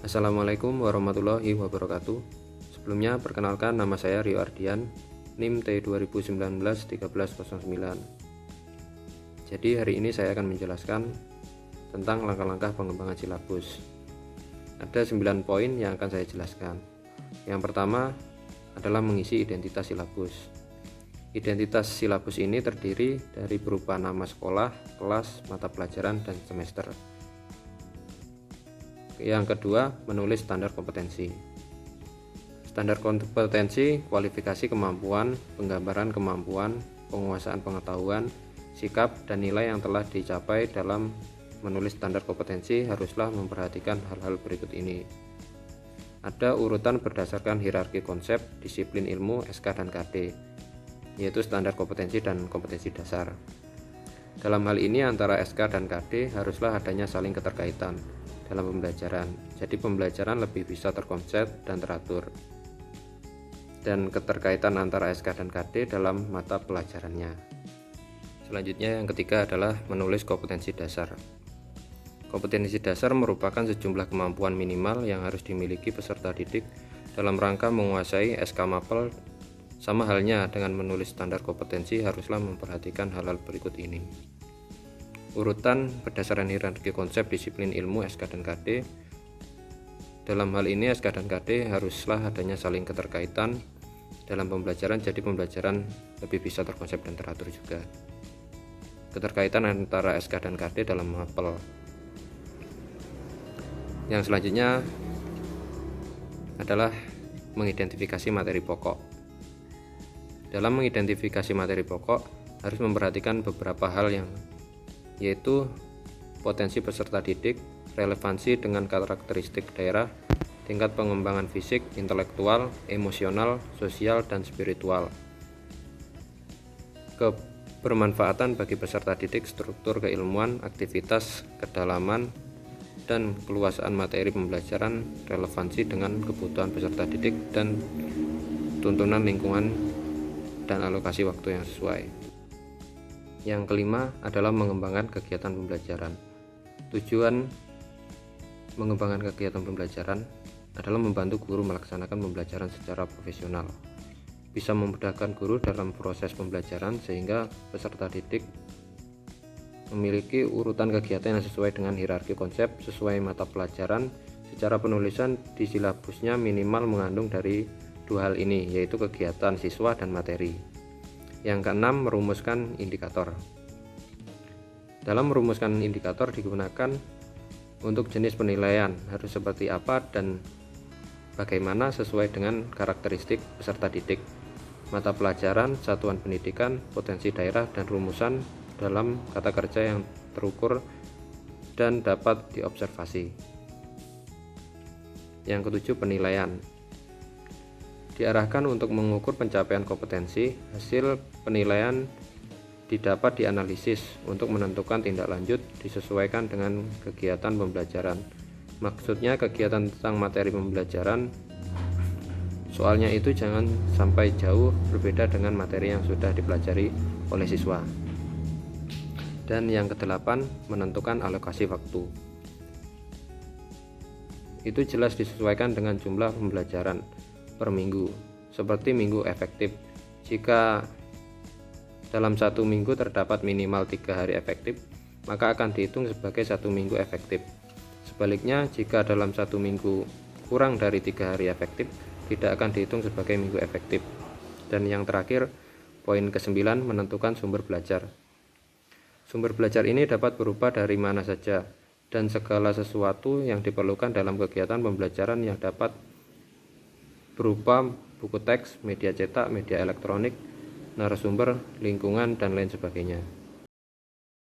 Assalamualaikum warahmatullahi wabarakatuh. Sebelumnya perkenalkan, nama saya Rio Ardian, NIM T 2019-1309. Jadi hari ini saya akan menjelaskan tentang langkah-langkah pengembangan silabus. Ada 9 poin yang akan saya jelaskan. Yang pertama adalah mengisi identitas silabus. Identitas silabus ini terdiri dari berupa nama sekolah, kelas, mata pelajaran, dan semester. Yang kedua, menulis standar kompetensi. Standar kompetensi, kualifikasi kemampuan, penggambaran kemampuan, penguasaan pengetahuan, sikap, dan nilai yang telah dicapai dalam menulis standar kompetensi haruslah memperhatikan hal-hal berikut ini. Ada urutan berdasarkan hierarki konsep, disiplin ilmu, SK dan KD, yaitu standar kompetensi dan kompetensi dasar. Dalam hal ini antara SK dan KD haruslah adanya saling keterkaitan dalam pembelajaran. Jadi pembelajaran lebih bisa terkonsep dan teratur. Dan keterkaitan antara SK dan KD dalam mata pelajarannya. Selanjutnya yang ketiga adalah menulis kompetensi dasar. Kompetensi dasar merupakan sejumlah kemampuan minimal yang harus dimiliki peserta didik dalam rangka menguasai SK Mapel. Sama halnya dengan menulis standar kompetensi haruslah memperhatikan hal-hal berikut ini. Urutan berdasarkan hierarki konsep, disiplin ilmu, SK dan KD. Dalam hal ini SK dan KD haruslah adanya saling keterkaitan dalam pembelajaran, jadi pembelajaran lebih bisa terkonsep dan teratur juga. Keterkaitan antara SK dan KD dalam mapel. Yang selanjutnya adalah mengidentifikasi materi pokok. Dalam mengidentifikasi materi pokok harus memperhatikan beberapa hal yaitu potensi peserta didik, relevansi dengan karakteristik daerah, tingkat pengembangan fisik, intelektual, emosional, sosial, dan spiritual. Kebermanfaatan bagi peserta didik, struktur keilmuan, aktivitas, kedalaman, dan keluasan materi pembelajaran, relevansi dengan kebutuhan peserta didik, dan tuntunan lingkungan dan alokasi waktu yang sesuai. Yang kelima adalah mengembangkan kegiatan pembelajaran. Tujuan mengembangkan kegiatan pembelajaran adalah membantu guru melaksanakan pembelajaran secara profesional, bisa memudahkan guru dalam proses pembelajaran sehingga peserta didik memiliki urutan kegiatan yang sesuai dengan hierarki konsep sesuai mata pelajaran. Secara penulisan di silabusnya minimal mengandung dari dua hal ini, yaitu kegiatan siswa dan materi. Yang keenam, merumuskan indikator. Dalam merumuskan indikator digunakan untuk jenis penilaian harus seperti apa dan bagaimana sesuai dengan karakteristik peserta didik, mata pelajaran, satuan pendidikan, potensi daerah, dan rumusan dalam kata kerja yang terukur dan dapat diobservasi. Yang ketujuh, penilaian. Diarahkan untuk mengukur pencapaian kompetensi. Hasil penilaian didapat dianalisis untuk menentukan tindak lanjut disesuaikan dengan kegiatan pembelajaran. Maksudnya kegiatan tentang materi pembelajaran, soalnya itu jangan sampai jauh berbeda dengan materi yang sudah dipelajari oleh siswa. Dan yang kedelapan, menentukan alokasi waktu. Itu jelas disesuaikan dengan jumlah pembelajaran per minggu, seperti minggu efektif. Jika dalam satu minggu terdapat minimal 3 hari efektif, maka akan dihitung sebagai satu minggu efektif. Sebaliknya, jika dalam satu minggu kurang dari 3 hari efektif, tidak akan dihitung sebagai minggu efektif. Dan yang terakhir, poin ke-9, menentukan sumber belajar. Sumber belajar ini dapat berupa dari mana saja, dan segala sesuatu yang diperlukan dalam kegiatan pembelajaran yang dapat berupa buku teks, media cetak, media elektronik, narasumber, lingkungan, dan lain sebagainya.